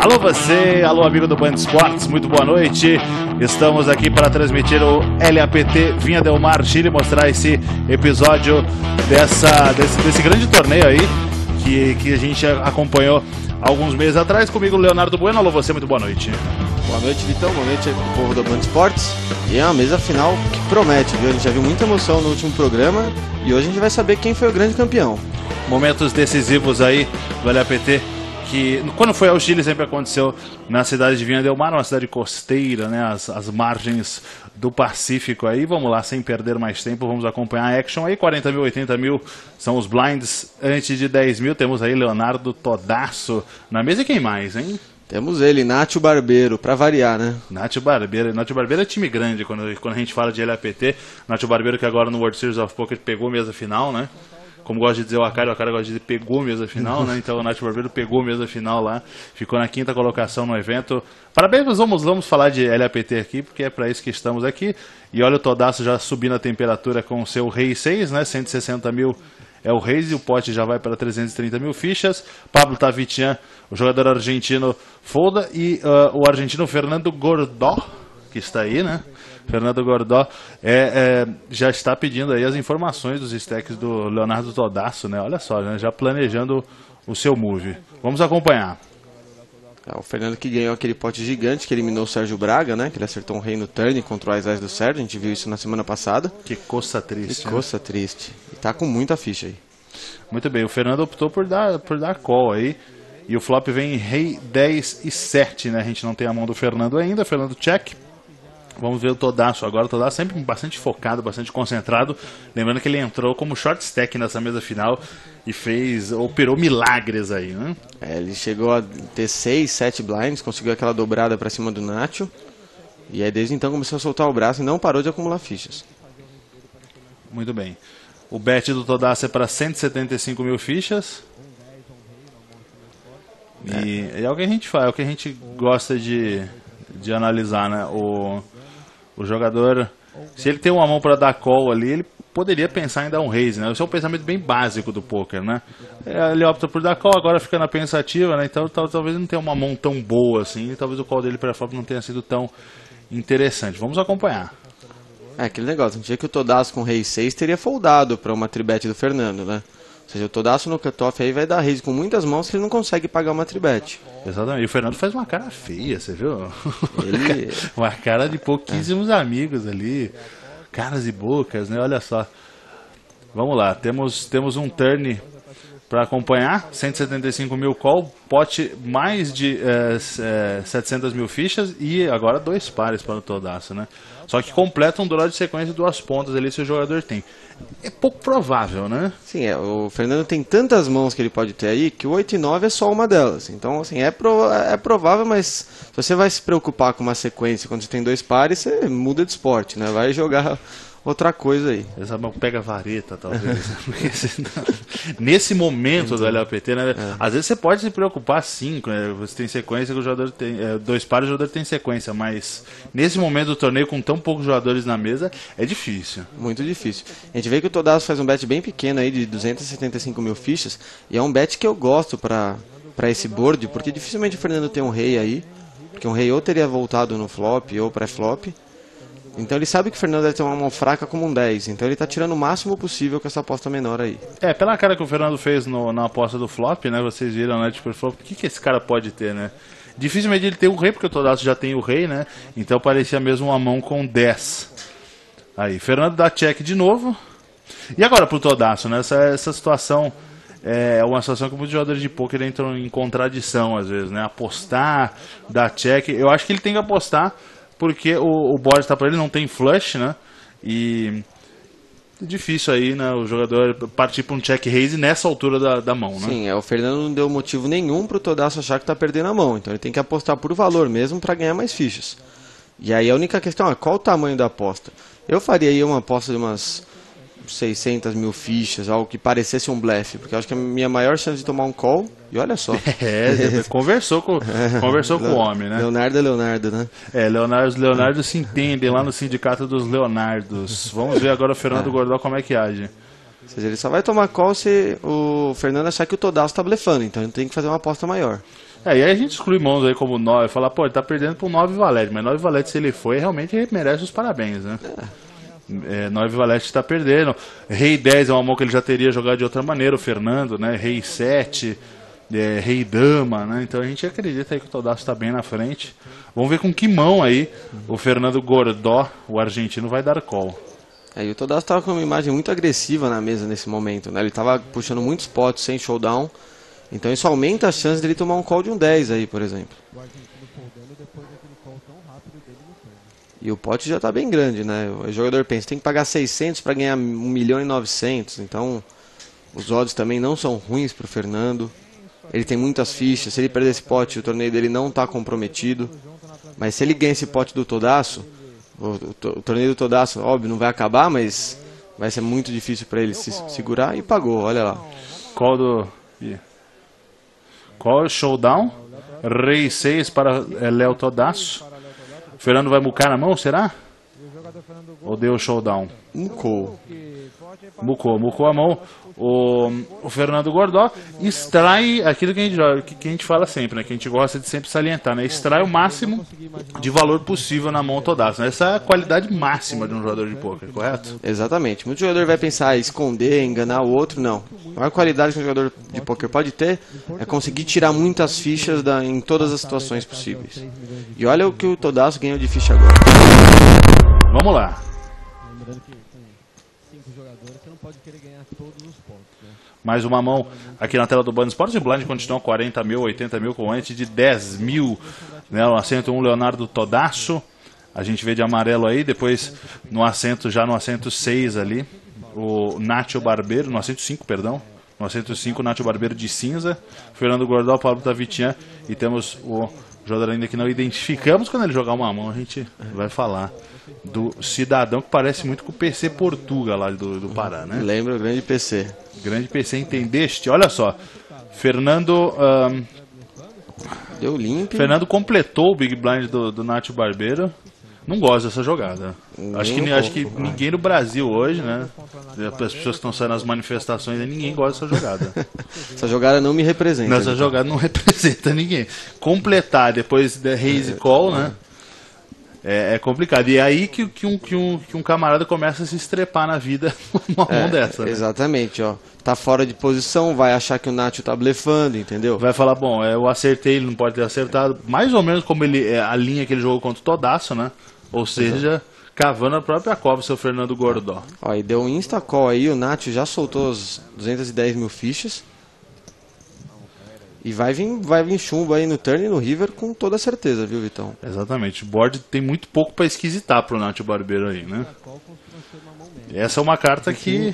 Alô você, alô amigo do Band Esportes, muito boa noite. Estamos aqui para transmitir o LAPT Vinha Del Mar Chile, mostrar esse episódio desse grande torneio aí que a gente acompanhou alguns meses atrás. Comigo, Leonardo Bueno. Alô você, muito boa noite. Boa noite, Vitão. Boa noite aí pro povo do Band Esportes. E é uma mesa final que promete, viu? A gente já viu muita emoção no último programa e hoje a gente vai saber quem foi o grande campeão. Momentos decisivos aí do LAPT, que quando foi ao Chile sempre aconteceu na cidade de Vinha Del Mar, uma cidade costeira, né, as margens do Pacífico aí. Vamos lá, sem perder mais tempo, vamos acompanhar a action aí. 40 mil, 80 mil são os blinds antes de 10 mil. Temos aí Leonardo Todasso na mesa. E quem mais, hein? Temos ele, Nátio Barbeiro, pra variar, né? Nátio Barbeiro é time grande quando a gente fala de LAPT. Nátio Barbeiro, que agora no World Series of Poker pegou mesa final, né? Como gosta de dizer o Akari gosta de dizer pegou mesa final, né? Então o Nátio Barbeiro pegou mesa final lá, ficou na 5ª colocação no evento. Parabéns, vamos falar de LAPT aqui, porque é para isso que estamos aqui. E olha o Todasso já subindo a temperatura com o seu Rei 6, né? 160 mil é o Reis e o pote já vai para 330 mil fichas. Pablo Tavitian, o jogador argentino, folda, e o argentino Fernando Gordó, que está aí, né? Fernando Gordó já está pedindo aí as informações dos stacks do Leonardo Todasso, né? Olha só, né? Já planejando o seu move. Vamos acompanhar. O Fernando que ganhou aquele pote gigante que eliminou o Sérgio Braga, né? Que ele acertou um rei no turn contra o Ais do Sérgio. A gente viu isso na semana passada. Que coça triste. Que coça triste. E tá com muita ficha aí. Muito bem, o Fernando optou por dar call aí. E o flop vem rei 10 e 7, né? A gente não tem a mão do Fernando ainda. Fernando check. Vamos ver o Todasso agora. O Todasso sempre bastante focado, bastante concentrado. Lembrando que ele entrou como short stack nessa mesa final e operou milagres aí, né? Ele chegou a ter 6, 7 blinds, conseguiu aquela dobrada pra cima do Nátio. E aí desde então começou a soltar o braço e não parou de acumular fichas. Muito bem. O bet do Todasso é para 175 mil fichas. E é o que a gente faz, é o que a gente gosta de analisar, né? O jogador, se ele tem uma mão para dar call ali, ele poderia pensar em dar um raise, né? Esse é um pensamento bem básico do poker, né? Ele opta por dar call, agora fica na pensativa, né? Então talvez não tenha uma mão tão boa assim, e talvez o call dele para flop não tenha sido tão interessante. Vamos acompanhar. Aquele negócio, não tinha que o Todasso com rei 6 teria foldado para uma tribet do Fernando, né? Ou seja, o Todasso no cutoff aí vai dar raise com muitas mãos que ele não consegue pagar uma tribet. Exatamente. E o Fernando faz uma cara feia, você viu? Uma cara de pouquíssimos amigos ali. Caras e bocas, né? Olha só. Vamos lá. Temos um turn para acompanhar. 175 mil call. Pote mais de 700 mil fichas. E agora 2 pares para o Todasso, né? Só que completa um draw de sequência de 2 pontas ali se o jogador tem. É pouco provável, né? Sim, o Fernando tem tantas mãos que ele pode ter aí que o 8 e 9 é só uma delas. Então, assim, é provável, mas se você vai se preocupar com uma sequência quando você tem 2 pares, você muda de esporte, né? Vai jogar outra coisa aí. Essa mão pega vareta, talvez. Nesse momento do LAPT, né? Às vezes você pode se preocupar sim, você tem sequência que o jogador tem 2 pares, o jogador tem sequência, mas nesse momento do torneio com tão poucos jogadores na mesa é difícil. Muito difícil. A gente vê que o Todasso faz um bet bem pequeno aí de 275 mil fichas e é um bet que eu gosto para esse board, porque dificilmente o Fernando tem um rei aí, porque um rei ou teria voltado no flop ou pré-flop. Então ele sabe que o Fernando deve ter uma mão fraca como um 10, então ele tá tirando o máximo possível com essa aposta menor aí. Pela cara que o Fernando fez na aposta do flop, né, vocês viram, né, tipo, ele falou, o que esse cara pode ter, né? Dificilmente ele tem o rei, porque o Todasso já tem o rei, né, então parecia mesmo uma mão com 10. Aí, Fernando dá check de novo. E agora pro Todasso, né, essa situação é uma situação que muitos jogadores de poker entram em contradição às vezes, né, apostar, dar check, eu acho que ele tem que apostar, porque o board está para ele, não tem flush, né? E é difícil aí, né? O jogador partir para um check raise nessa altura da mão, né? Sim, o Fernando não deu motivo nenhum para o Todasso achar que está perdendo a mão. Então ele tem que apostar por valor mesmo para ganhar mais fichas. E aí a única questão é qual o tamanho da aposta. Eu faria aí uma aposta de umas 600 mil fichas, algo que parecesse um blefe, porque eu acho que a minha maior chance de tomar um call, e olha só. Conversou com o homem, né? Leonardo é Leonardo, né? Leonardo se entendem lá no sindicato dos Leonardos. Vamos ver agora o Fernando Gordó como é que age. Ou seja, ele só vai tomar call se o Fernando achar que o Todaço tá blefando, então ele tem que fazer uma aposta maior. E aí a gente exclui mãos aí como 9, falar, pô, ele tá perdendo pro 9 valete, mas 9 valete se ele foi, realmente ele merece os parabéns, né? 9 valete tá perdendo. Rei 10 é uma mão que ele já teria jogado de outra maneira, o Fernando, né? Rei 7, Rei Dama, né? Então a gente acredita aí que o Todaço tá bem na frente. Vamos ver com que mão aí o Fernando Gordó, o argentino, vai dar call. E o Todaço tava com uma imagem muito agressiva na mesa nesse momento, né? Ele tava puxando muitos potes sem showdown, então isso aumenta a chance dele tomar um call de um 10 aí, por exemplo. E o pote já tá bem grande, né? O jogador pensa, tem que pagar 600 para ganhar 1.900.000, então os odds também não são ruins pro Fernando. Ele tem muitas fichas, se ele perder esse pote, o torneio dele não tá comprometido. Mas se ele ganha esse pote do Todaço, o torneio do Todaço, óbvio, não vai acabar, mas vai ser muito difícil para ele se segurar, e pagou, olha lá. Call do... Call, showdown. Rei 6 para Léo Todaço. Fernando vai mucar na mão, será? Ou deu showdown? Mucou a mão. O Fernando Gordó extrai aquilo que a gente fala sempre, né? Que a gente gosta de sempre salientar, né? Extrai o máximo de valor possível na mão Todaço, né? Essa é a qualidade máxima de um jogador de pôquer, correto? Exatamente. Muito jogador vai pensar em esconder, enganar o outro, não. A maior qualidade que um jogador de pôquer pode ter é conseguir tirar muitas fichas em todas as situações possíveis. E olha o que o Todaço ganhou de ficha agora. Vamos lá. Lembrando que com 5 jogadores você não pode querer ganhar todos os pontos, né? Mais uma mão aqui na tela do Band Esportes. O blind continua 40 mil, 80 mil, com antes de 10 mil. Né? O assento 1, Leonardo Todaço. A gente vê de amarelo aí. Depois no assento, já no assento 6 ali, o Nacho Barbeiro. No assento 5, perdão. No assento 5, o Nacho Barbeiro de cinza. Fernando Gordó, Pablo Tavitian. E temos o jogador ainda que não identificamos. Quando ele jogar uma mão, a gente vai falar do cidadão que parece muito com o PC Portuga lá do Pará, né? Lembra o grande PC. Grande PC, entendeste? Olha só, Fernando deu limpo. Fernando completou o Big Blind do Nacho Barbeiro. Não gosto dessa jogada. Acho que ninguém no Brasil hoje, né? As pessoas que estão saindo nas manifestações, ninguém gosta dessa jogada. Essa jogada não me representa. Essa jogada não representa ninguém. Completar depois da raise call, né? É complicado. E é aí que um camarada começa a se estrepar na vida numa mão dessa. Né? Exatamente, ó. Tá fora de posição, vai achar que o Nacho tá blefando, entendeu? Vai falar, bom, eu acertei, ele não pode ter acertado. Mais ou menos como a linha que ele jogou contra o Todaço, né? Ou seja, cavando a própria cova, seu Fernando Gordó. Ó, e deu um insta-call aí, o Nacho já soltou as 210 mil fichas. E vai vir chumbo aí no turn e no river com toda certeza, viu, Vitão? Exatamente. O board tem muito pouco para esquisitar pro Nacho Barbeiro aí, né? Essa é uma carta que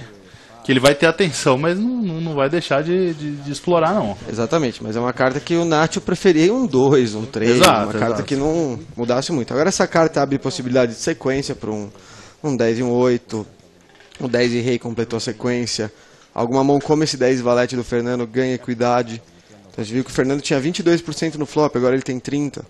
ele vai ter atenção, mas não vai deixar de explorar, não. Exatamente, mas é uma carta que o Nacho preferia um 2, um 3, exato, uma carta que não mudasse muito. Agora essa carta abre possibilidade de sequência para um 10 e um 8, um 10 e rei completou a sequência. Alguma mão como esse 10 valete do Fernando ganha equidade. Então a gente viu que o Fernando tinha 22% no flop, agora ele tem 30%.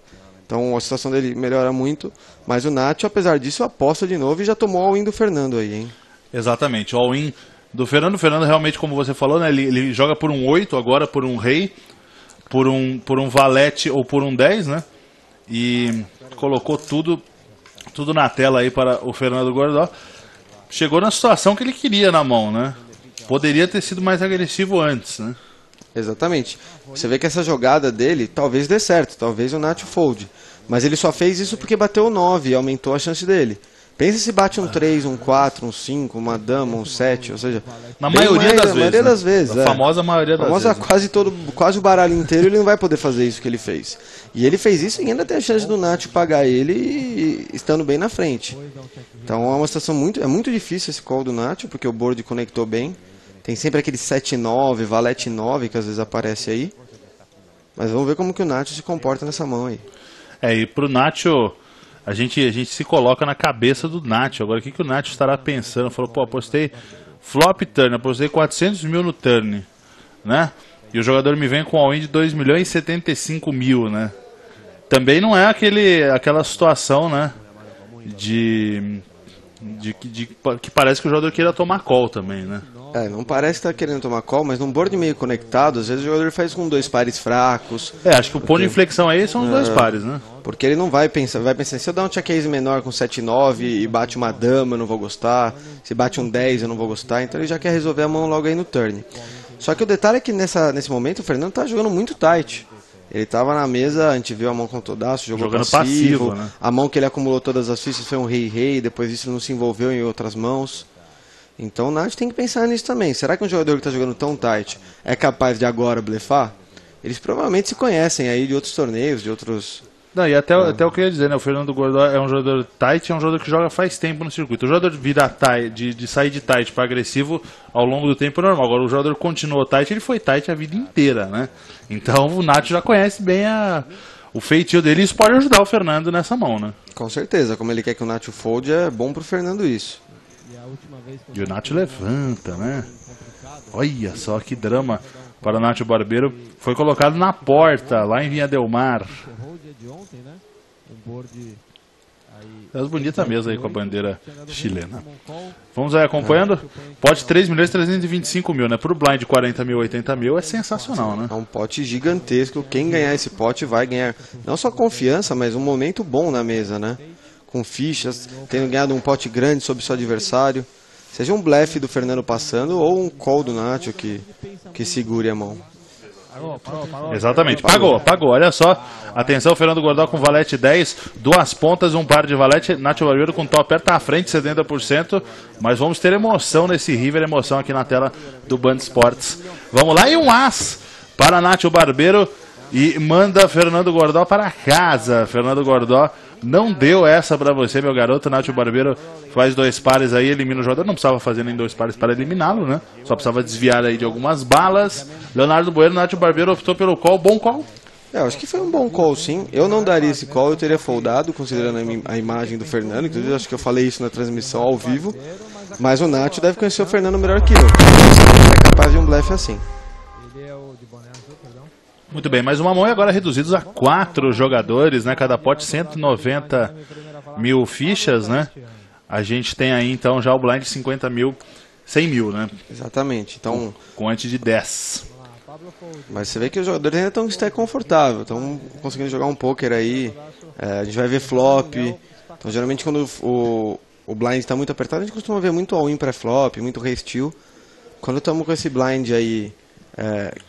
Então a situação dele melhora muito, mas o Nacho, apesar disso, aposta de novo e já tomou all-in do Fernando aí, hein? Exatamente, all-in do Fernando. O Fernando realmente, como você falou, né, ele joga por um 8, agora por um rei, por um valete ou por um 10, né? E colocou tudo na tela aí para o Fernando Gordó. Chegou na situação que ele queria na mão, né? Poderia ter sido mais agressivo antes, né? Exatamente. Você vê que essa jogada dele talvez dê certo, talvez o Nacho fold. Mas ele só fez isso porque bateu o 9 e aumentou a chance dele. Pensa se bate um 3, um 4, um 5, uma dama, um 7, ou seja... Na maioria das vezes. A famosa maioria das vezes. Quase o baralho inteiro ele não vai poder fazer isso que ele fez. E ele fez isso e ainda tem a chance do Nacho pagar ele estando bem na frente. Então é uma situação muito difícil esse call do Nacho, porque o board conectou bem. Tem sempre aquele 7-9, valete 9 que às vezes aparece aí. Mas vamos ver como que o Nacho se comporta nessa mão aí. E pro Nacho... A gente se coloca na cabeça do Nacho. Agora, o que o Nacho estará pensando? Falou, pô, apostei flop turn, apostei 400 mil no turn, né? E o jogador me vem com all-in de 2 milhões e 75 mil, né? Também não é aquela situação, né? Que parece que o jogador queira tomar call também, né? Não parece que tá querendo tomar call, mas num board meio conectado, às vezes o jogador faz com 2 pares fracos. Acho que o ponto de inflexão aí são os 2 pares, né? Porque ele não vai pensar, se eu dar um check raise menor com 7-9 e bate uma dama, eu não vou gostar. Se bate um 10, eu não vou gostar. Então ele já quer resolver a mão logo aí no turn. Só que o detalhe é que nesse momento o Fernando tá jogando muito tight. Ele tava na mesa, a gente viu a mão com o Todaço, jogando passivo, né? A mão que ele acumulou todas as fichas foi um rei, depois disso não se envolveu em outras mãos. Então o Nath tem que pensar nisso também. Será que um jogador que está jogando tão tight é capaz de agora blefar? Eles provavelmente se conhecem aí de outros torneios, de outros... Não, e até o que eu ia dizer, né? O Fernando Gordó é um jogador tight, é um jogador que joga faz tempo no circuito. O jogador virar tight, de sair de tight para agressivo ao longo do tempo é normal. Agora o jogador continuou tight, ele foi tight a vida inteira, né? Então o Nath já conhece bem o feitio dele e isso pode ajudar o Fernando nessa mão, né? Com certeza, como ele quer que o Nath fold, é bom pro Fernando isso. E o Nath levanta, né? Olha só que drama para o Nath Barbeiro. Foi colocado na porta, lá em Vinha Del Mar. É bonita mesa aí com a bandeira chilena. Vamos aí acompanhando. Pote 3.325.000, né? Pro blind 40 mil, 80 mil é sensacional, né? É um pote gigantesco. Quem ganhar esse pote vai ganhar não só confiança, mas um momento bom na mesa, né? Com fichas, tendo ganhado um pote grande sobre seu adversário. Seja um blefe do Fernando passando ou um call do Nacho que segure a mão. Exatamente, pagou. Olha só, atenção, Fernando Gordó com valete 10, 2 pontas, um par de valete. Nacho Barbeiro com top air, tá à frente, 70%. Mas vamos ter emoção nesse river, emoção aqui na tela do Band Esportes. Vamos lá, e um as para Nacho Barbeiro e manda Fernando Gordó para casa. Fernando Gordó não deu essa pra você, meu garoto. Nacho Barbeiro faz 2 pares aí, elimina o jogador. Não precisava fazer nem 2 pares para eliminá-lo, né? Só precisava desviar aí de algumas balas. Leonardo Bueno, Nacho Barbeiro optou pelo call. Bom call? Eu acho que foi um bom call, sim. Eu não daria esse call, eu teria foldado, considerando a imagem do Fernando. Inclusive, acho que eu falei isso na transmissão ao vivo. Mas o Nacho deve conhecer o Fernando melhor que eu. É capaz de um blefe assim. Muito bem, mais uma mão e agora reduzidos a 4 jogadores, né? Cada pote 190 mil fichas, né? A gente tem aí então já o blind 50 mil, 100 mil, né? Exatamente. Então, com antes de 10. Mas você vê que os jogadores ainda estão em stack confortável, estão conseguindo jogar um poker aí. A gente vai ver flop. Então geralmente quando o blind está muito apertado, a gente costuma ver muito all-in pré-flop, muito rei-steal. Quando estamos com esse blind aí,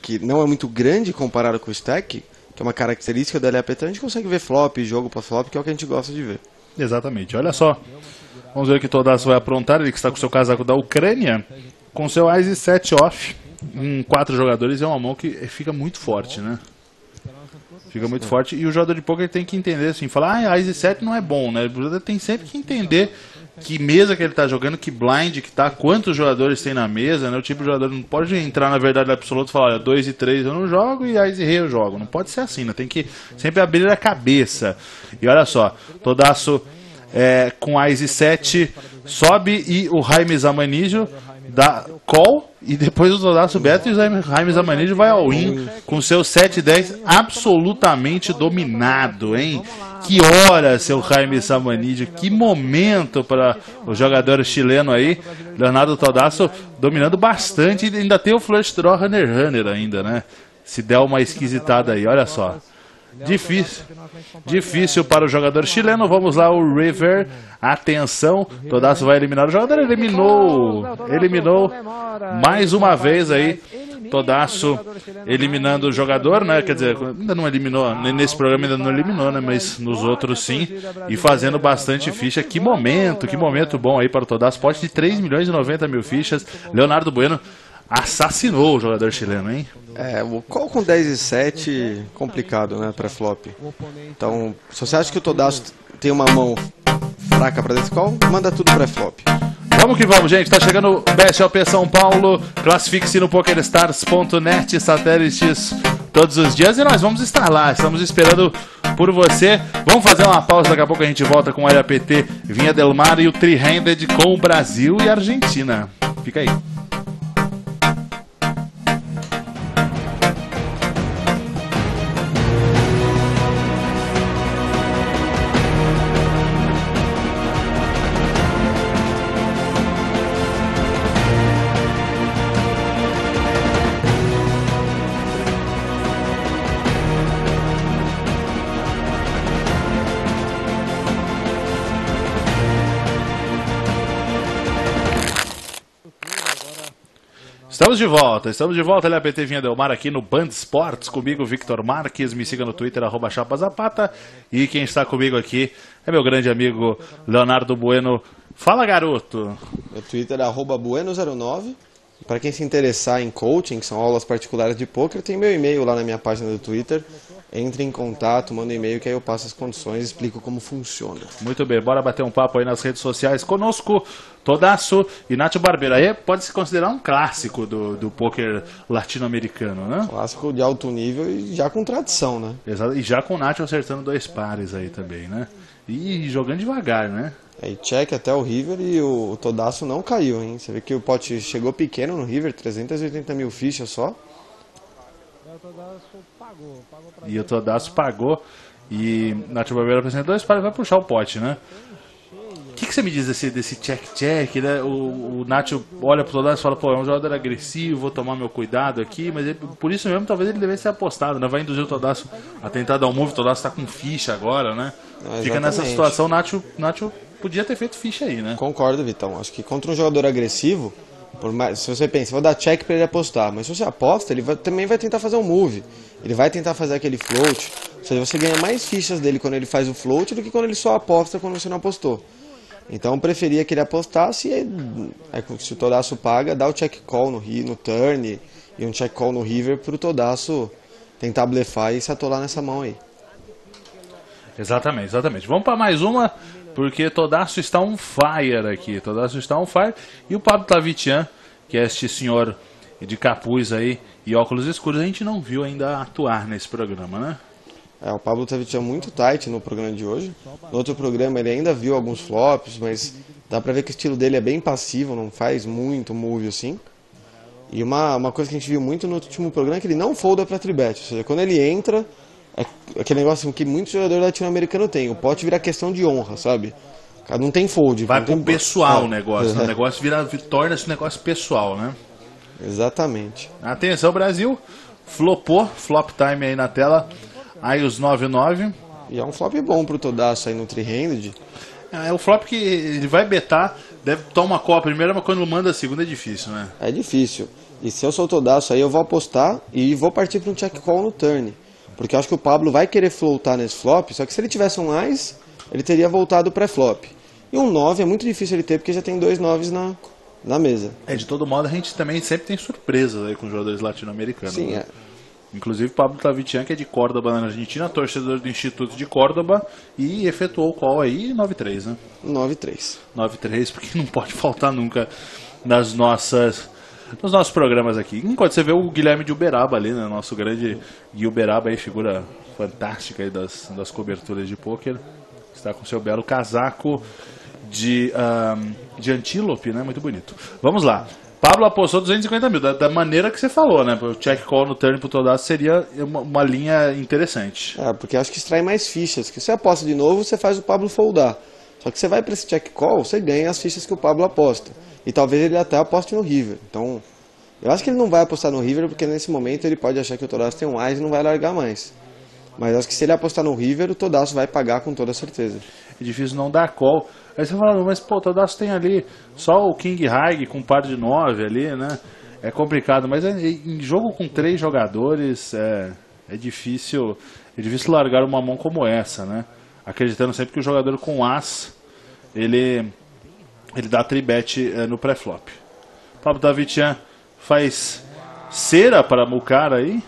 que não é muito grande comparado com o stack, que é uma característica da LAPT, a gente consegue ver flop, jogo para flop, que é o que a gente gosta de ver. Exatamente, olha só. Vamos ver o que Todaço vai aprontar. Ele que está com o seu casaco da Ucrânia, com seu Ice 7 off, em 4 jogadores, é uma mão que fica muito forte, né? Fica muito forte. E o jogador de poker tem que entender assim, falar, Ice 7 não é bom, né? O jogador tem sempre que entender que mesa que ele está jogando, que blind que tá, quantos jogadores tem na mesa, né? O tipo de jogador não pode entrar na verdade absoluta e falar, olha, 2 e 3 eu não jogo e Ice Rei eu jogo. Não pode ser assim, né? Tem que sempre abrir a cabeça. E olha só, Todaço com Ice 7 sobe e o Jaime Zamanijo dá call e depois o Todaço beta e o Jaime Zamanijo vai ao win com seu 7-10 absolutamente dominado, hein? Que hora, seu Jaime Zamanijo, que momento para o jogador chileno aí, Leonardo Todaço dominando bastante e ainda tem o flush draw runner ainda, né? Se der uma esquisitada aí, olha só. Difícil para o jogador chileno. Vamos lá, o River. Atenção, Todaço vai eliminar o jogador. Eliminou mais uma vez aí. Todaço eliminando o jogador, né? Quer dizer, ainda não eliminou, nesse programa ainda não eliminou, né? Mas nos outros sim. E fazendo bastante ficha. Que momento bom aí para o Todaço. Pote de 3.090.000 fichas. Leonardo Bueno assassinou o jogador chileno, hein? O call com 10 e 7, complicado, né, pré-flop. Então, se você acha que o Todaço tem uma mão fraca para desse call, manda tudo pré-flop. Vamos que vamos, gente. Tá chegando o BSOP São Paulo. Classifique-se no PokerStars.net, satélites todos os dias. E nós vamos estar lá. Estamos esperando por você. Vamos fazer uma pausa. Daqui a pouco a gente volta com o LAPT Vinha Del Mar e o Three-Handed com o Brasil e Argentina. Fica aí. Estamos de volta, LAPT Vinha Del Mar aqui no Band Esportes, comigo Victor Marques, me siga no Twitter, @chapazapata, e quem está comigo aqui é meu grande amigo Leonardo Bueno. Fala, garoto! Meu Twitter é @bueno09, para quem se interessar em coaching, que são aulas particulares de poker, tem meu e-mail lá na minha página do Twitter, entre em contato, manda um e-mail que aí eu passo as condições e explico como funciona. Muito bem, bora bater um papo aí nas redes sociais conosco, Todasso e Nacho Barbeiro. Aí pode se considerar um clássico do poker latino-americano, né? Clássico de alto nível e já com tradição, né? Exato, e já com o Nacho acertando 2 pares aí também, né? E jogando devagar, né? Aí check até o River e o Todasso não caiu, hein? Você vê que o pote chegou pequeno no River, 380 mil fichas só. E o Todasso pagou e Nacho Barbeiro apresentou 2 pares, vai puxar o pote, né? O que você me diz desse check-check, né? O Nacho olha pro Todasso e fala, pô, é um jogador agressivo, vou tomar meu cuidado aqui, mas por isso mesmo talvez ele devesse ser apostado, né? Vai induzir o Todasso a tentar dar um move, o Todasso tá com ficha agora, né? Fica nessa situação, o Nacho podia ter feito ficha aí, né? Concordo, Vitão. Acho que contra um jogador agressivo, se você pensa, vou dar check pra ele apostar, mas se você aposta, ele também vai tentar fazer um move. Ele vai tentar fazer aquele float. Ou seja, você ganha mais fichas dele quando ele faz o float do que quando ele só aposta quando você não apostou. Então eu preferia que ele apostasse e se o Todasso paga, dá o check call no turn e um check call no river pro Todasso tentar blefar e se atolar nessa mão aí. Exatamente. Vamos para mais uma, porque Todasso está on fire aqui. Todasso está on fire. E o Pablo Tavitian, que é este senhor de capuz aí e óculos escuros, a gente não viu ainda atuar nesse programa, né? O Pablo Tavitian muito tight no programa de hoje. No outro programa ele ainda viu alguns flops, mas dá pra ver que o estilo dele é bem passivo, não faz muito move assim. E uma coisa que a gente viu muito no último programa é que ele não folda pra tribet. Ou seja, quando ele entra, é aquele negócio que muitos jogadores latino-americanos têm. O pote vira questão de honra, sabe? Não tem fold. Vai pro pessoal o negócio. O negócio torna-se um negócio pessoal, né? Exatamente. Atenção, Brasil. Flopou. Flop time aí na tela. Aí os 9-9. E é um flop bom pro Todasso aí no three-handed. É o flop que ele vai betar, deve tomar uma call a primeira, mas quando manda a segunda é difícil, né? É difícil. E se eu sou o Todasso aí eu vou apostar e vou partir para um check call no turn. Porque eu acho que o Pablo vai querer floatar nesse flop, só que se ele tivesse um Ás, ele teria voltado pré-flop. E um 9 é muito difícil ele ter, porque já tem 2 9s na mesa. De todo modo a gente também sempre tem surpresas aí com os jogadores latino-americanos. Sim, né? Inclusive Pablo Tavitian, que é de Córdoba, na Argentina, torcedor do Instituto de Córdoba, e efetuou o call aí 9-3, né? 9-3. 9-3, porque não pode faltar nunca nos nossos programas aqui. Enquanto você vê o Guilherme de Uberaba ali, né? Nosso grande Gui Uberaba aí, figura fantástica aí das coberturas de pôquer. Está com seu belo casaco de antílope, né? Muito bonito. Vamos lá. Pablo apostou 250 mil, da maneira que você falou, né? O check call no turn pro Todasso seria uma linha interessante. Porque acho que extrai mais fichas. Que você aposta de novo, você faz o Pablo foldar. Só que você vai para esse check call, você ganha as fichas que o Pablo aposta. E talvez ele até aposte no river. Então, eu acho que ele não vai apostar no river, porque nesse momento ele pode achar que o Todasso tem um Ás e não vai largar mais. Mas acho que se ele apostar no river, o Todasso vai pagar com toda certeza. É difícil não dar call. Aí você fala, mas pô, o Todasso tem ali só o King High com par de 9 ali, né? É complicado, mas em jogo com 3 jogadores é difícil largar uma mão como essa, né? Acreditando sempre que o jogador com As, ele dá tribet no pré-flop. Pablo Tavitian faz cera para Mucara aí.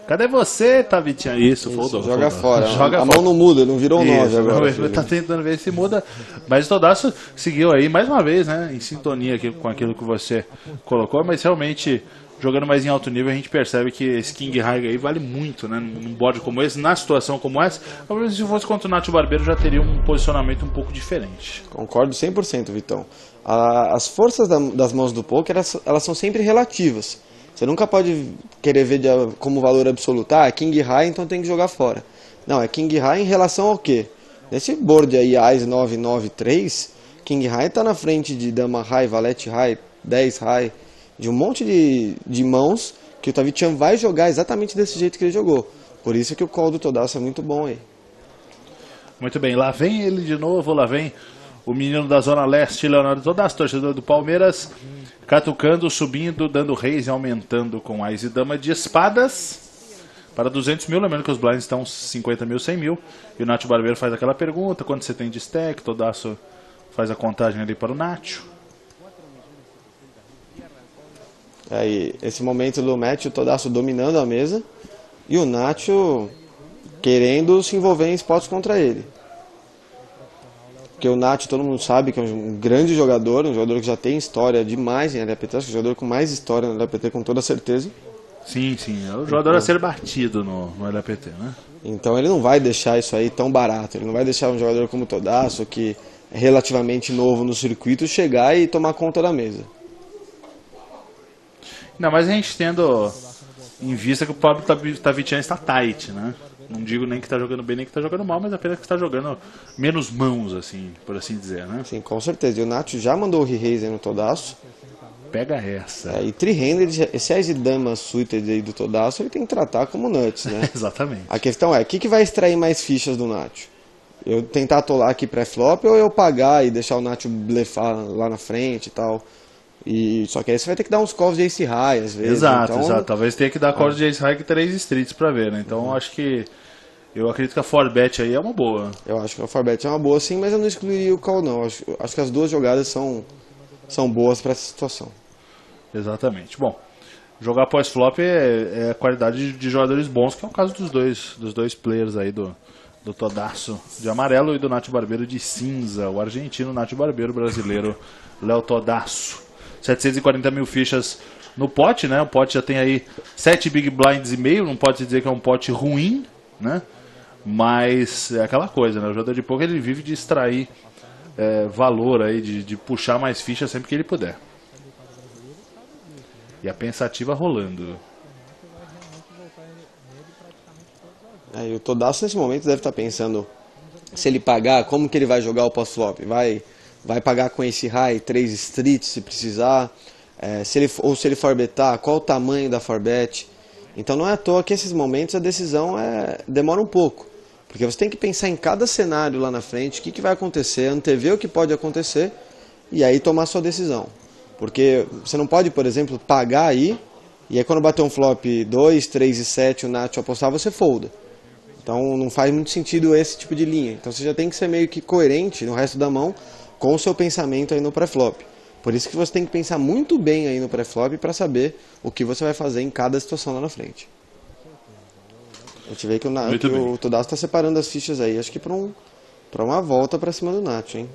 Cadê você, Tavitian? Isso, foldou. Joga fora. Joga a fora. mão não muda, não virou 9 agora. Ele tá tentando ver se muda. Mas o Todasso seguiu aí, mais uma vez, né? Em sintonia aqui com aquilo que você colocou. Mas realmente, jogando mais em alto nível, a gente percebe que esse King High aí vale muito, né? Num board como esse, na situação como essa. Talvez se fosse contra o Nacho Barbeiro, já teria um posicionamento um pouco diferente. Concordo 100%, Vitão. As forças das mãos do poker, elas são sempre relativas. Você nunca pode querer ver como valor absoluto. Ah, é King High, então tem que jogar fora. Não, é King High em relação ao quê? Nesse board aí, Ás 9, 9, 3, King High está na frente de Dama High, Valete High, 10 High, de um monte de mãos que o Tavitian vai jogar exatamente desse jeito que ele jogou. Por isso que o call do Todasso é muito bom aí. Muito bem, lá vem ele de novo, lá vem o menino da Zona Leste, Leonardo Todasso, torcedor do Palmeiras. Catucando, subindo, dando reis e aumentando com ás e dama de espadas para 200 mil. Lembrando que os blinds estão 50 mil, 100 mil. E o Nacho Barbeiro faz aquela pergunta: quando você tem de stack? Todaço faz a contagem ali para o Nacho. Aí, esse momento do match, o Todaço dominando a mesa e o Nacho querendo se envolver em spots contra ele. Porque o Nacho, todo mundo sabe que é um grande jogador, um jogador que já tem história demais em LAPT, acho que é o jogador com mais história no LAPT, com toda certeza. Sim, é o jogador a ser batido no LAPT, né? Então ele não vai deixar isso aí tão barato, ele não vai deixar um jogador como o Todaço, que é relativamente novo no circuito, chegar e tomar conta da mesa. Ainda mais a gente tendo em vista que o Pablo Tavitian está tight, né? Não digo nem que está jogando bem nem que está jogando mal, mas apenas que está jogando menos mãos, assim, por assim dizer, né? Sim, com certeza. E o Nacho já mandou o re-raise aí no Todaço. Pega essa. E tri-handed, esse Ás e Dama suited aí do Todaço, ele tem que tratar como nuts, né? Exatamente. A questão é, o que vai extrair mais fichas do Nacho? Eu tentar atolar aqui pré-flop ou eu pagar e deixar o Nacho blefar lá na frente e tal? Só que aí você vai ter que dar uns calls de Ace High às vezes. Exato, então, exato. Talvez tenha que dar calls de Ace High com 3 streets pra ver, né? Então acho que... Eu acredito que a 4bet aí é uma boa. Eu acho que a 4bet é uma boa sim, mas eu não excluiria o call não. Acho que as duas jogadas são boas para essa situação. Exatamente. Bom, jogar pós-flop é a qualidade de jogadores bons, que é o caso dos dois players aí, do Todaço de amarelo e do Nacho Barbeiro de cinza. O argentino Nacho Barbeiro, brasileiro Léo Todaço. 740 mil fichas no pote, né? O pote já tem aí 7 big blinds e meio, não pode dizer que é um pote ruim, né? Mas é aquela coisa, né? O jogador de poker ele vive de extrair valor aí, de puxar mais fichas sempre que ele puder. E a pensativa rolando. E o Todaço nesse momento deve estar pensando, se ele pagar, como que ele vai jogar o pós-flop? Vai pagar com esse high, 3 streets se precisar, se ele forbetar, qual o tamanho da forbet. Então não é à toa que esses momentos a decisão demora um pouco. Porque você tem que pensar em cada cenário lá na frente, o que vai acontecer, antever o que pode acontecer e aí tomar sua decisão. Porque você não pode, por exemplo, pagar aí e aí quando bater um flop 2, 3 e 7 o Nacho apostar, você folda. Então não faz muito sentido esse tipo de linha. Então você já tem que ser meio que coerente no resto da mão com o seu pensamento aí no pré-flop. Por isso que você tem que pensar muito bem aí no pré-flop para saber o que você vai fazer em cada situação lá na frente. A gente vê que o Todaço está separando as fichas aí, acho que para uma volta para cima do Nacho, hein?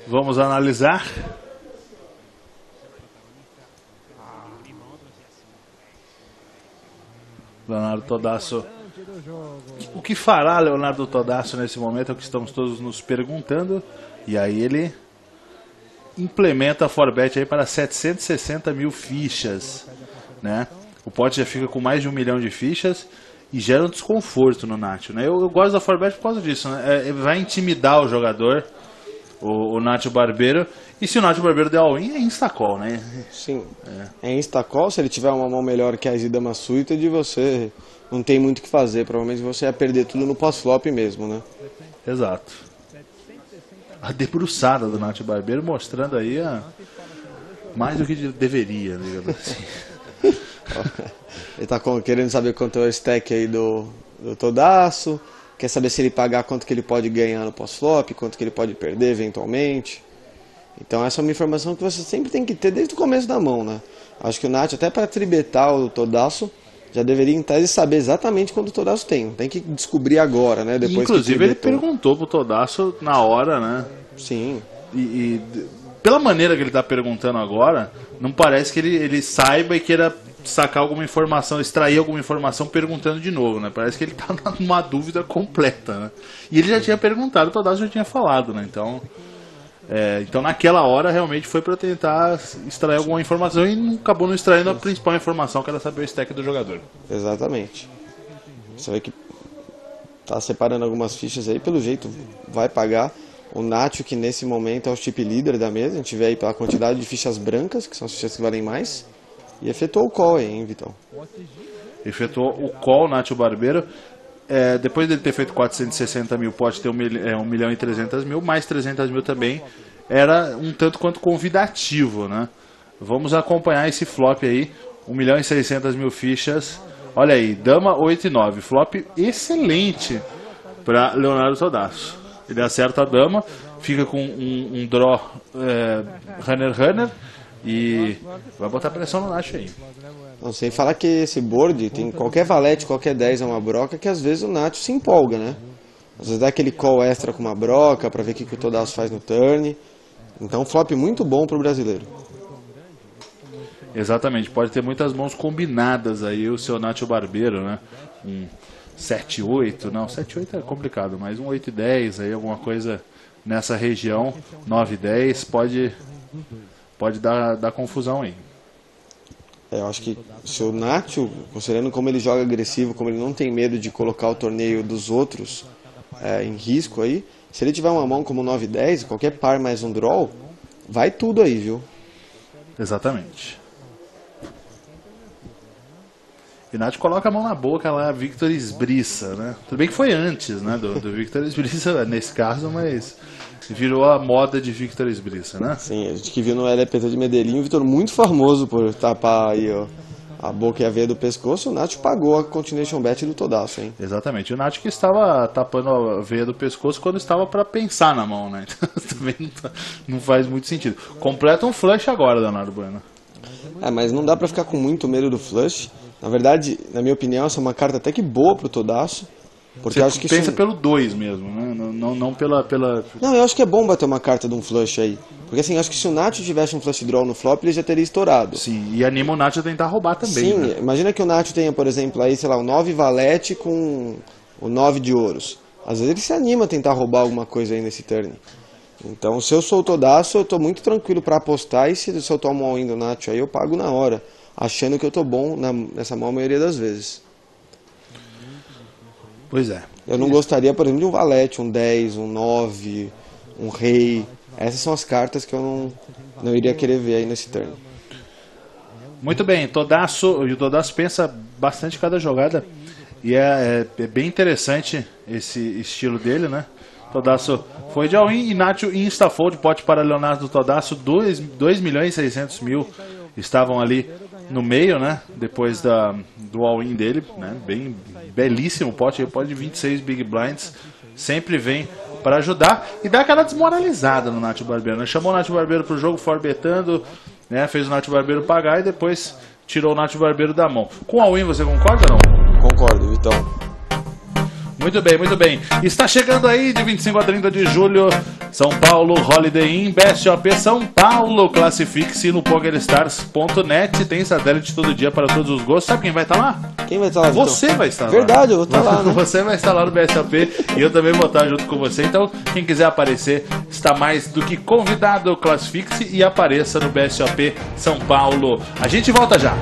Vamos analisar. Leonardo Todaço. O que fará Leonardo Todaço nesse momento é o que estamos todos nos perguntando. E aí ele implementa a forbet aí para 760 mil fichas, né? O pote já fica com mais de 1 milhão de fichas e gera um desconforto no Nacho, né? Eu gosto da forbet por causa disso, né? Vai intimidar o jogador, o Nacho Barbeiro. E se o Nacho Barbeiro der all-in, é insta-call, né? Sim, é insta-call. Se ele tiver uma mão melhor que a Ás e Dama suited, você não tem muito o que fazer. Provavelmente você ia perder tudo no pós-flop mesmo, né? Exato. A debruçada do Nacho Barbeiro mostrando aí mais do que deveria, digamos assim. Ele tá querendo saber quanto é o stack aí do Todaço. Quer saber se ele pagar quanto que ele pode ganhar no pós-flop, quanto que ele pode perder eventualmente. Então essa é uma informação que você sempre tem que ter desde o começo da mão, né? Acho que o Nacho, até para tribetar o Todaço, já deveria em tese saber exatamente quanto o Todaço tem. Não tem que descobrir agora, né? Depois inclusive ele perguntou pro Todaço na hora, né? Sim. E pela maneira que ele tá perguntando agora, não parece que ele saiba e queira sacar alguma informação, extrair alguma informação perguntando de novo, né? Parece que ele tá numa dúvida completa, né? E ele já tinha perguntado, o Todaço já tinha falado, né? Então naquela hora realmente foi para tentar extrair alguma informação e acabou não extraindo a principal informação, que era saber o stack do jogador. Exatamente. Você vê que tá separando algumas fichas aí, pelo jeito vai pagar. O Nacho, que nesse momento é o chip leader da mesa, a gente vê aí pela quantidade de fichas brancas, que são as fichas que valem mais, e efetuou o call aí, hein, Vitão? Efetuou o call, Nacho Barbeiro. depois dele ter feito 460 mil, pode ter 1 milhão e 300 mil, mais 300 mil também, era um tanto quanto convidativo, né? Vamos acompanhar esse flop aí, 1 milhão e 600 mil fichas. Olha aí, dama 8 e 9, flop excelente para Leonardo Todasso. Ele acerta a dama, fica com um draw runner e vai botar pressão no Nacho aí. Não sei falar que esse board tem qualquer valete, qualquer 10 é uma broca, que às vezes o Nacho se empolga, né? Às vezes dá aquele call extra com uma broca pra ver o que o Todasso faz no turn. Então flop muito bom pro brasileiro. Exatamente, pode ter muitas mãos combinadas aí o seu Nacho Barbeiro, né? 7-8, não, 7-8 é complicado, mas 8-10 aí, alguma coisa nessa região, 9-10 pode dar confusão aí. Eu acho que se o Nacho, considerando como ele joga agressivo, como ele não tem medo de colocar o torneio dos outros em risco aí, se ele tiver uma mão como 9-10, qualquer par mais um draw, vai tudo aí, viu? Exatamente. E o Nath coloca a mão na boca lá, Victor esbriça, né? Tudo bem que foi antes, né, do Victor esbriça nesse caso, mas virou a moda de Victor esbriça, né? Sim, a gente que viu no LPT de Medellín, o Victor muito famoso por tapar aí, ó, a boca e a veia do pescoço, o Nath pagou a continuation bet do Todasso, hein? Exatamente, o Nath que estava tapando a veia do pescoço quando estava para pensar na mão, né? Então, também não faz muito sentido. Completa um flush agora, Leonardo Bueno. Mas não dá pra ficar com muito medo do flush. Na verdade, na minha opinião, essa é uma carta até que boa pro Todasso. Porque você eu acho que pensa pelo 2 mesmo, né? Não pela... Não, eu acho que é bom bater uma carta de um flush aí. Porque assim, eu acho que se o Nacho tivesse um flush draw no flop, ele já teria estourado. Sim, e anima o Nacho a tentar roubar também. Sim, né? Imagina que o Nacho tenha, por exemplo, aí, sei lá, o 9 valete com o 9 de ouros. Às vezes ele se anima a tentar roubar alguma coisa aí nesse turn. Então, se eu sou o Todasso, eu tô muito tranquilo pra apostar. E se eu tomo all-in do Nacho aí, eu pago na hora. Achando que eu tô bom nessa mão a maioria das vezes. Pois é. Eu não gostaria, por exemplo, de um valete, um 10, um 9, um rei. Essas são as cartas que eu não iria querer ver aí nesse turno. Muito bem, o Todasso pensa bastante cada jogada. E é bem interessante esse estilo dele, né? Todasso foi de all-in e Nacho insta-fold, pote para Leonardo Todasso, 2 milhões e 600 mil estavam ali no meio, né? Depois do all-in dele, né? Bem belíssimo pote, pode 26 big blinds, sempre vem para ajudar e dá aquela desmoralizada no Nacho Barbeiro, né? Chamou o Nacho Barbeiro pro jogo, forbetando, né? Fez o Nacho Barbeiro pagar e depois tirou o Nacho Barbeiro da mão. Com all-in você concorda ou não? Concordo, Vitão. Muito bem, muito bem. Está chegando aí de 25 a 30 de julho, São Paulo Holiday Inn, BSOP São Paulo. Classifique-se no PokerStars.net. Tem satélite todo dia para todos os gostos. Sabe quem vai estar lá? Quem vai estar lá, Vitão? Você vai estar lá. Verdade, eu vou estar lá, né? Você vai estar lá no BSOP e eu também vou estar junto com você. Então, quem quiser aparecer está mais do que convidado. Classifique-se e apareça no BSOP São Paulo. A gente volta já.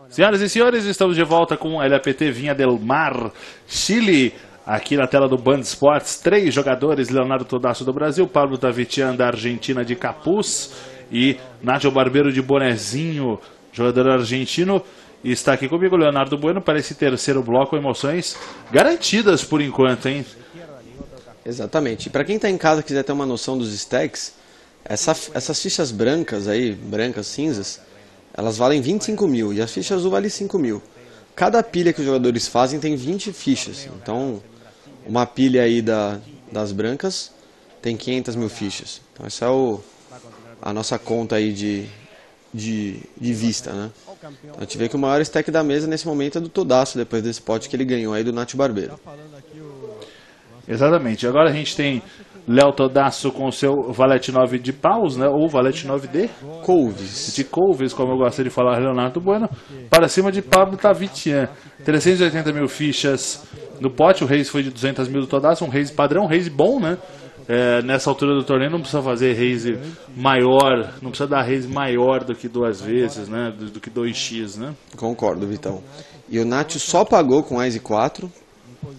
Senhoras e senhores, estamos de volta com a LAPT Vinha del Mar, Chile. Aqui na tela do Band Sports, 3 jogadores: Leonardo Todasso do Brasil, Pablo Tavitian da Argentina de capuz e Nacho Barbeiro de bonezinho, jogador argentino. E está aqui comigo Leonardo Bueno para esse terceiro bloco, emoções garantidas por enquanto, hein? Exatamente. E para quem está em casa e quiser ter uma noção dos stacks, essas fichas brancas aí, brancas, cinzas, elas valem 25 mil e a ficha azul vale 5 mil. Cada pilha que os jogadores fazem tem 20 fichas. Então, uma pilha aí das brancas tem 500 mil fichas. Então, essa é a nossa conta aí de vista, né? Então, a gente vê que o maior stack da mesa nesse momento é do Todasso, depois desse pote que ele ganhou aí do Nacho Barbeiro. Exatamente. Agora a gente tem Léo Todasso com o seu valete 9 de paus, né? Ou valete 9 de couves. De couves, como eu gosto de falar, Leonardo Bueno. Para cima de Pablo Tavitian. 380 mil fichas no pote. O raise foi de 200 mil do Todasso. Um raise padrão, um raise bom, né? nessa altura do torneio não precisa fazer raise maior, não precisa dar raise maior do que 2 vezes, né? Do que 2x, né? Concordo, Vitão. E o Nacho só pagou com Ice 4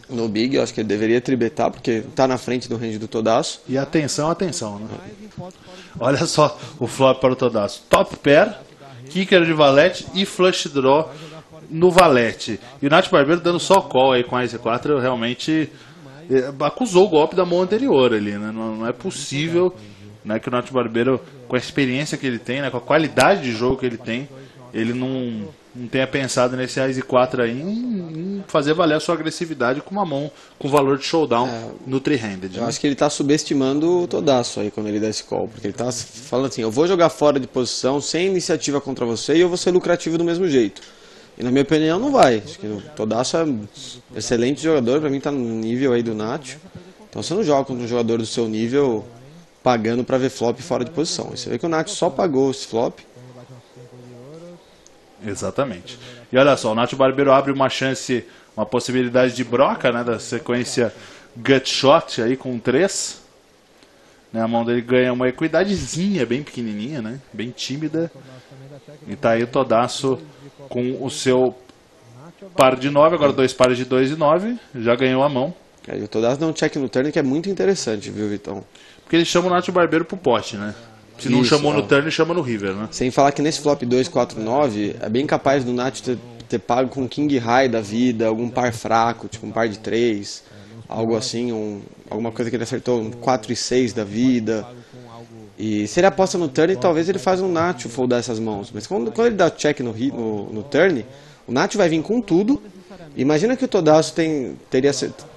no Big, eu acho que ele deveria tribetar, porque tá na frente do range do Todaço. E atenção, né? Olha só o flop para o Todaço. Top pair, kicker de valete e flush draw no valete. E o Nath Barbeiro dando só call aí com a Ice 4, realmente acusou o golpe da mão anterior ali, né? Não é possível, né, que o Nath Barbeiro, com a experiência que ele tem, né, com a qualidade de jogo que ele tem, ele não tenha pensado nesse Ice 4 aí em fazer valer a sua agressividade com uma mão com valor de showdown no three-handed. Eu Né? acho que ele tá subestimando o Todaço aí quando ele dá esse call, porque ele tá falando assim, eu vou jogar fora de posição, sem iniciativa contra você, e eu vou ser lucrativo do mesmo jeito. E na minha opinião não vai. Acho que o Todaço é um excelente jogador, pra mim tá no nível aí do Nacho. Então você não joga contra um jogador do seu nível pagando pra ver flop fora de posição. E você vê que o Nacho só pagou esse flop. Exatamente. E olha só, o Nath Barbeiro abre uma chance, uma possibilidade de broca, né, da sequência gut shot aí com 3. Né, a mão dele ganha uma equidadezinha bem pequenininha, né, bem tímida. E tá aí o Todaço com o seu par de 9, agora 2 pares de 2 e 9, já ganhou a mão. E o Todaço dá um check no turn que é muito interessante, viu, Vitão? Porque ele chama o Nath Barbeiro pro pote, né? Se não chamou no turn, chama no river, né? Sem falar que nesse flop 2, 4, 9, é bem capaz do Nath ter pago com King High da vida, algum par fraco, tipo um par de 3, algo assim, alguma coisa que ele acertou, um 4 e 6 da vida. E se ele aposta no turn, talvez ele faz um Nacho foldar essas mãos. Mas quando ele dá check no turn, o Nacho vai vir com tudo. Imagina que o Todaço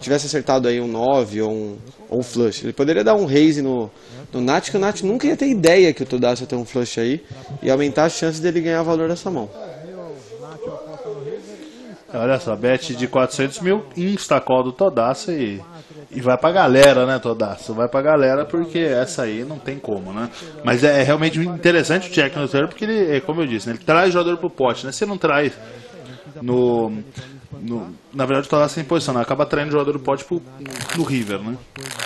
tivesse acertado aí um 9 ou um flush. Ele poderia dar um raise no Nacho, que o Nacho nunca ia ter ideia que o Todaço ia ter um flush aí e aumentar as chances dele ganhar o valor dessa mão. Olha só, bet de 400 mil, insta-call do Todaço e vai pra galera, né, Todaço? Vai pra galera porque essa aí não tem como, né? Mas é realmente interessante o check no turn porque ele, como eu disse, né, ele traz o jogador pro pote, né? Se não traz na verdade o Todaço sem posição, né? Acaba traindo o jogador do pote no river, né?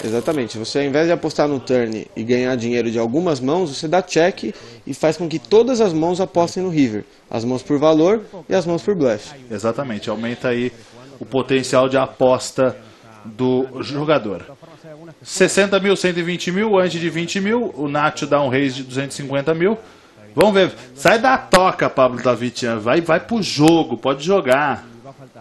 Exatamente, você ao invés de apostar no turn e ganhar dinheiro de algumas mãos, você dá check e faz com que todas as mãos apostem no river. As mãos por valor e as mãos por bluff. Exatamente, aumenta aí o potencial de aposta do jogador. 60 mil, 120 mil, antes de 20 mil, o Nacho dá um raise de 250 mil. Vamos ver, sai da toca, Pablo Davitian, vai pro jogo, pode jogar.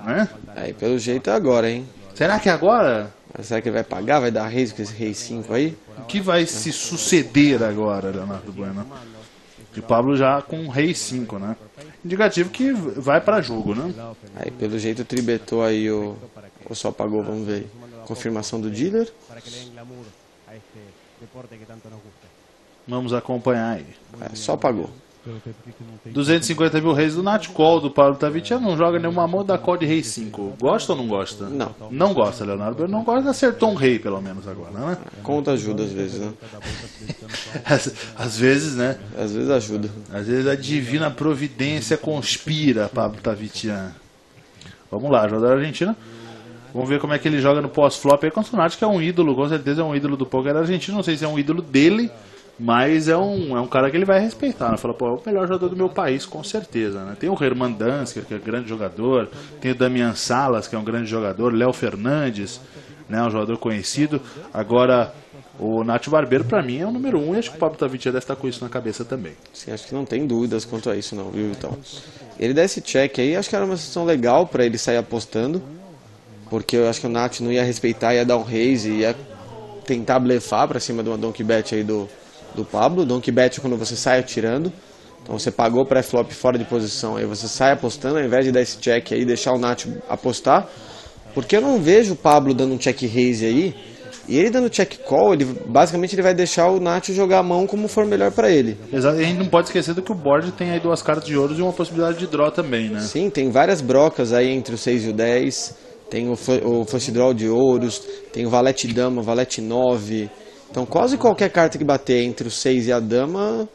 Né? Aí pelo jeito é agora, hein? Será que agora? Será que ele vai pagar? Vai dar raise com esse rei 5 aí? O que vai se suceder agora, Leonardo Bueno? E o Pablo já com rei 5, né? Indicativo que vai para jogo, né? Aí pelo jeito tribetou aí ou só pagou, vamos ver. Confirmação do dealer. Vamos acompanhar aí. Só pagou. 250 mil reis do Nath, call do Pablo Davitian, não joga nenhuma mão da call de rei 5. Gosta ou não gosta? Não. Não gosta, Leonardo. Não gosta, acertou um rei pelo menos agora, né? Conta ajuda às vezes, né? Às vezes, né? Às vezes ajuda. Às vezes a divina providência conspira, Pablo Davitian. Vamos lá, jogador argentino. Vamos ver como é que ele joga no pós-flop aí contra o Nath, que é um ídolo, com certeza é um ídolo do poker argentino. Não sei se é um ídolo dele, mas é um cara que ele vai respeitar, né? Fala, pô, é o melhor jogador do meu país, com certeza, né? Tem o Herman Dansker, que é um grande jogador, tem o Damian Salas, que é um grande jogador, Léo Fernandes, né? Um jogador conhecido. Agora, o Nath Barbeiro, pra mim, é o número 1, e acho que o Pablo Davitian deve estar com isso na cabeça também. Sim, acho que não tem dúvidas quanto a isso não, viu, então. Ele dá esse check aí, acho que era uma situação legal pra ele sair apostando, porque eu acho que o Nath não ia respeitar, ia dar um raise, ia tentar blefar pra cima de uma donkey bet aí do Pablo. Donkey bet é quando você sai atirando. Então você pagou pré-flop fora de posição, aí você sai apostando, ao invés de dar esse check aí, deixar o Nath apostar. Porque eu não vejo o Pablo dando um check raise aí, e ele dando check call, basicamente ele vai deixar o Nath jogar a mão como for melhor pra ele. Exato, e a gente não pode esquecer do que o board tem aí 2 cartas de ouros e uma possibilidade de draw também, né? Sim, tem várias brocas aí entre o 6 e o 10, tem o flush draw de ouros, tem o valete dama, valete 9... Então quase qualquer carta que bater entre o 6 e a dama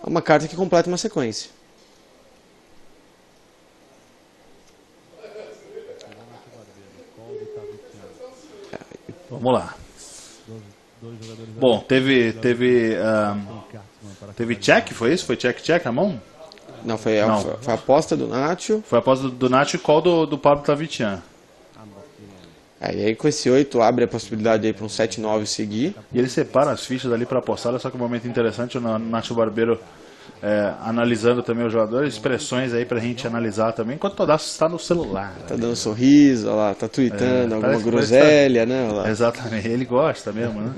é uma carta que completa uma sequência. Vamos lá. Bom, teve check, foi isso? Foi check a mão? Não, foi a aposta do Nacho. Foi a aposta do Nacho e qual do Pablo Tavitian. Aí com esse 8 abre a possibilidade aí para um 7-9 seguir. E ele separa as fichas ali para apostar. Olha só que momento interessante, o Nacho Barbeiro analisando também os jogadores, expressões aí pra gente analisar também, enquanto o Todasso está no celular. Tá dando sorriso, olha lá, tá tweetando alguma groselha, né? Olha lá. Exatamente, ele gosta mesmo, né?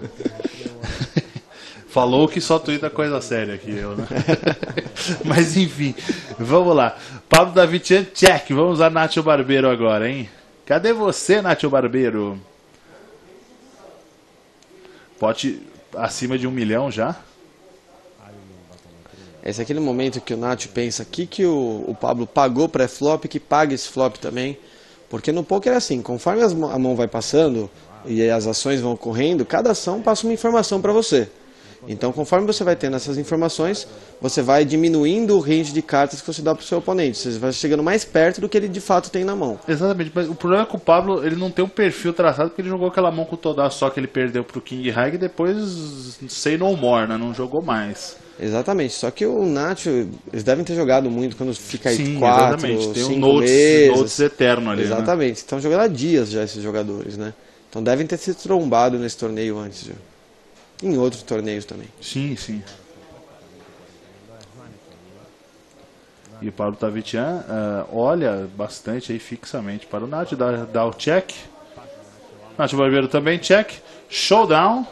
Falou que só tuita coisa séria aqui, eu, né? Mas enfim, vamos lá. Pablo Tavitian, check. Vamos lá, Nacho Barbeiro agora, hein? Cadê você, Nacho Barbeiro? Pote acima de 1 milhão já? Esse é aquele momento que o Nacho pensa aqui que o Pablo pagou pré-flop, que paga esse flop também. Porque no poker é assim, conforme a mão vai passando e as ações vão ocorrendo, cada ação passa uma informação para você. Então, conforme você vai tendo essas informações, você vai diminuindo o range de cartas que você dá para o seu oponente. Você vai chegando mais perto do que ele de fato tem na mão. Exatamente, mas o problema é que o Pablo ele não tem um perfil traçado, porque ele jogou aquela mão com o Todasso, só que ele perdeu para o King High e depois say no more, né? Não jogou mais. Exatamente, só que o Nacho, eles devem ter jogado muito quando fica aí Sim, 4, exatamente. Tem 5 um notes eterno ali. Exatamente, né? Estão jogando há dias já esses jogadores, né? Então devem ter se trombado nesse torneio antes, já. Em outros torneios também. Sim, sim. E o Pablo Tavitian olha bastante aí fixamente para o Nacho, dá o check. Nacho Barbeiro também check. Showdown.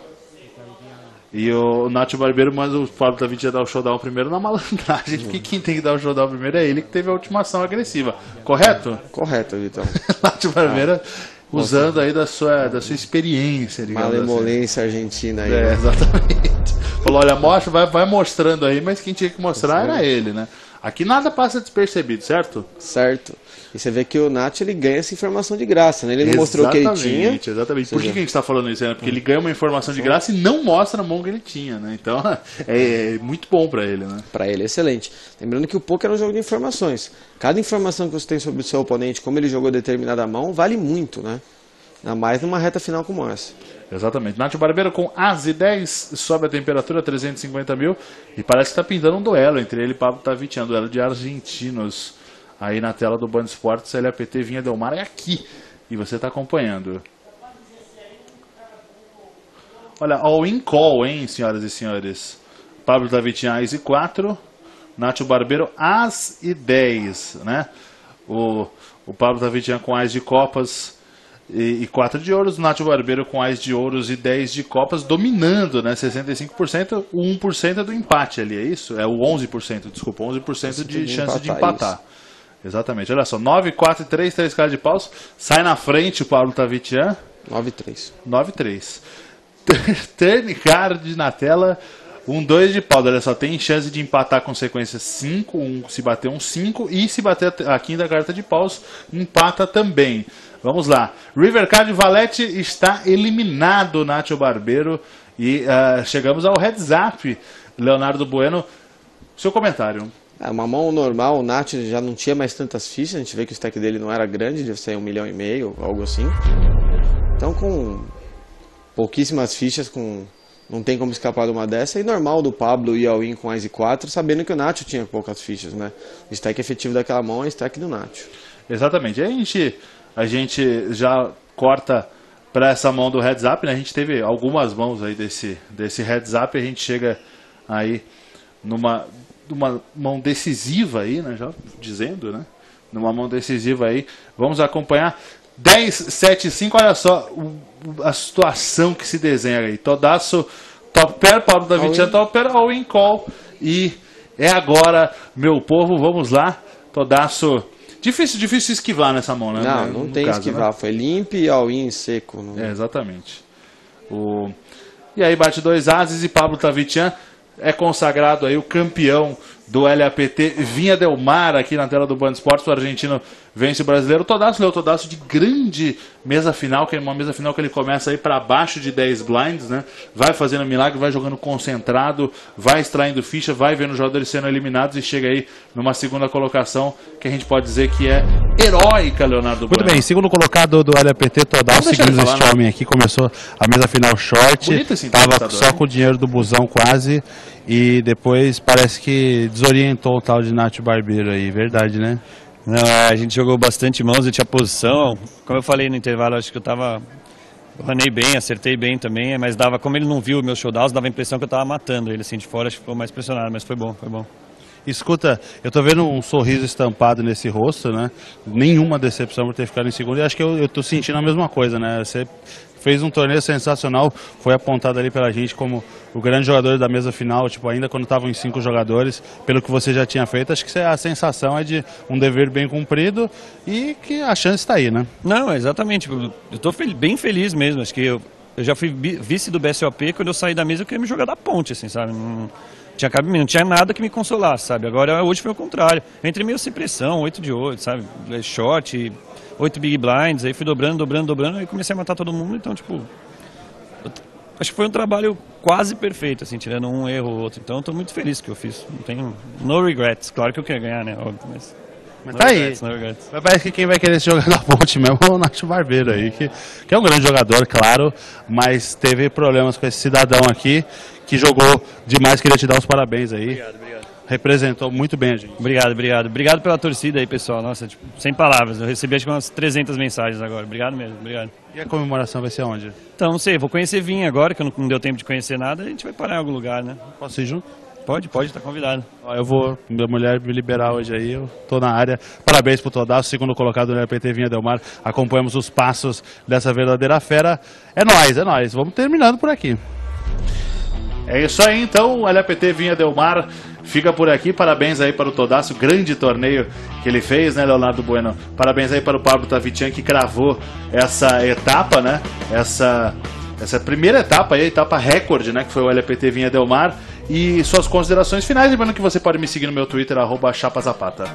E o Nacho Barbeiro manda o Pablo Tavitian dar o showdown primeiro na malandragem, porque quem tem que dar o showdown primeiro é ele, que teve a última ação agressiva. Correto? Correto, Vitão. Nacho Barbeiro usando aí da sua experiência, digamos malemolência assim. Argentina aí. É, exatamente. Falou, olha, mostra, vai mostrando aí, mas quem tinha que mostrar era ele, né? Aqui nada passa despercebido, certo? Certo. E você vê que o Nacho ele ganha essa informação de graça, né? Ele não mostrou o que ele tinha. Exatamente. Por que a gente está falando isso? Né? Porque ele ganha uma informação de graça e não mostra a mão que ele tinha, né? Então é muito bom para ele, né? Para ele, excelente. Lembrando que o poker é um jogo de informações. Cada informação que você tem sobre o seu oponente, como ele jogou determinada mão, vale muito, né? Ainda mais numa reta final como essa. Exatamente. Nacho Barbeiro com As e 10, sobe a temperatura 350 mil e parece que está pintando um duelo entre ele e Pablo Tavitian, duelo de argentinos. Aí na tela do Band Esportes, LAPT Vinha Del Mar é aqui e você está acompanhando. Olha, all-in call, hein, senhoras e senhores. Pablo Tavitian, As e 4, Nacho Barbeiro, As e 10, né? O Pablo Tavitian com As de copas e 4 de ouros, o Nacho Barbeiro com As de ouros e 10 de copas, dominando, né? 65%, o 1% é do empate ali, é isso? É o 11%, desculpa, 11% de chance de empatar. Isso. Exatamente, olha só, 9, 4 e 3, 3 caras de paus, sai na frente o Pablo Tavitian. 9-3. 9-3. Turn card na tela, 2 de paus, olha só, tem chance de empatar com sequência 5, se bater um 5, e se bater a quinta carta de paus, empata também. Vamos lá, River Card Valete está eliminado, Nacho Barbeiro, e chegamos ao heads up, Leonardo Bueno, seu comentário. Uma mão normal, o Nacho já não tinha mais tantas fichas, a gente vê que o stack dele não era grande, deve ser 1,5 milhão, algo assim. Então com pouquíssimas fichas, não tem como escapar de uma dessa, e normal do Pablo ir all-in com As e 4, sabendo que o Nacho tinha poucas fichas, né? O stack efetivo daquela mão é o stack do Nacho. Exatamente, a gente já corta para essa mão do heads up, né? A gente teve algumas mãos aí desse heads up, a gente chega aí numa mão decisiva aí, né? Já dizendo, né? Numa mão decisiva aí, vamos acompanhar 10, 7, 5, olha só a situação que se desenha aí. Todasso, top pair, Pablo Tavitian, top pair, all-in call, e é agora, meu povo, vamos lá, Todasso. Difícil esquivar nessa mão, né? Não tem caso, esquivar, né? Foi limpo e all-in seco. Não... exatamente. E aí bate 2 ases e Pablo Tavitian é consagrado aí o campeão do LAPT Vinha Del Mar aqui na tela do Band Esportes. O argentino vence o brasileiro. O Todasso de grande mesa final, que é uma mesa final que ele começa aí para baixo de 10 blinds, né? Vai fazendo milagre, vai jogando concentrado, vai extraindo ficha, vai vendo os jogadores sendo eliminados e chega aí numa segunda colocação que a gente pode dizer que é heróica, Leonardo Muito Bueno. bem, segundo colocado do LAPT Todal, Vamos deixar seguimos ele falar, este né? homem aqui, começou a mesa final short, Bonito esse tava entrevistador, só hein? com o dinheiro do busão quase, e depois parece que desorientou o tal de Nath Barbeiro aí, verdade, né? Não, a gente jogou bastante mãos, eu tinha posição. Como eu falei no intervalo, acho que eu ranei bem, acertei bem também, mas dava, como ele não viu meus showdowns, dava a impressão que eu tava matando ele assim de fora, acho que ficou mais pressionado, mas foi bom, foi bom. Escuta, eu tô vendo um sorriso estampado nesse rosto, né? Nenhuma decepção por ter ficado em segundo, e acho que eu tô sentindo a mesma coisa, né? Você fez um torneio sensacional, foi apontado ali pela gente como o grande jogador da mesa final, tipo, ainda quando estavam em 5 jogadores, pelo que você já tinha feito, acho que a sensação é de um dever bem cumprido e que a chance está aí, né? Não, exatamente, eu tô bem feliz mesmo, acho que eu já fui vice do BSOP, quando eu saí da mesa eu queria me jogar da ponte, assim, sabe? Não tinha nada que me consolasse, sabe? Agora, hoje foi o contrário. Eu entrei meio sem pressão, 8 de 8, sabe? Short, 8 big blinds, aí fui dobrando, aí comecei a matar todo mundo, então, tipo... Acho que foi um trabalho quase perfeito, assim, tirando um erro ou outro. Então, eu tô muito feliz que eu fiz. Não tenho... No regrets. Claro que eu queria ganhar, né? Óbvio, mas tá aí. no regrets. Mas parece que quem vai querer se jogar na ponte mesmo é o Nath Barbeiro aí, que é um grande jogador, claro, mas teve problemas com esse cidadão aqui, que jogou demais. Queria te dar os parabéns aí. Obrigado. Representou muito bem a gente. Obrigado. Obrigado pela torcida aí, pessoal. Nossa, tipo, sem palavras. Eu recebi acho que umas 300 mensagens agora. Obrigado mesmo, obrigado. E a comemoração vai ser onde? Então, não sei, vou conhecer Vinha agora, que não deu tempo de conhecer nada, a gente vai parar em algum lugar, né? Posso ir junto? Pode, tá convidado. Ó, eu vou, minha mulher me liberar hoje aí, eu tô na área. Parabéns pro Todaço, segundo colocado no LPT Vinha Del Mar. Acompanhamos os passos dessa verdadeira fera. É nóis. Vamos terminando por aqui. É isso aí, então, o LAPT Vinha Del Mar fica por aqui. Parabéns aí para o Todaço, grande torneio que ele fez, né, Leonardo Bueno? Parabéns aí para o Pablo Tavitian, que cravou essa etapa, né? Essa primeira etapa aí, a etapa recorde, né, que foi o LAPT Vinha Del Mar. E suas considerações finais, lembrando que você pode me seguir no meu Twitter, @chapazapata.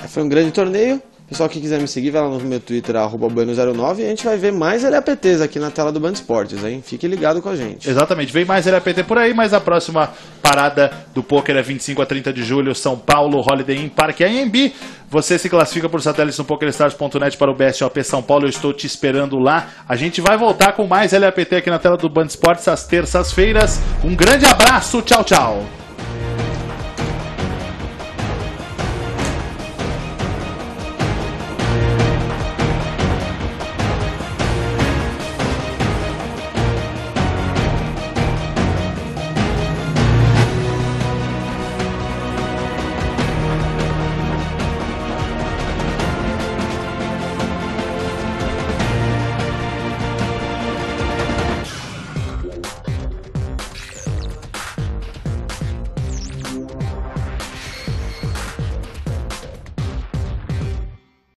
Foi um grande torneio. Pessoal que quiser me seguir, vai lá no meu Twitter, @bueno09, e a gente vai ver mais LAPTs aqui na tela do Band Esportes, hein? Fique ligado com a gente. Exatamente, vem mais LAPT por aí, mas a próxima parada do poker é 25 a 30 de julho, São Paulo, Holiday Inn Park AMB. Você se classifica por satélites no PokerStars.net para o BSOP São Paulo, eu estou te esperando lá. A gente vai voltar com mais LAPT aqui na tela do Band Esportes às terças-feiras. Um grande abraço, tchau, tchau.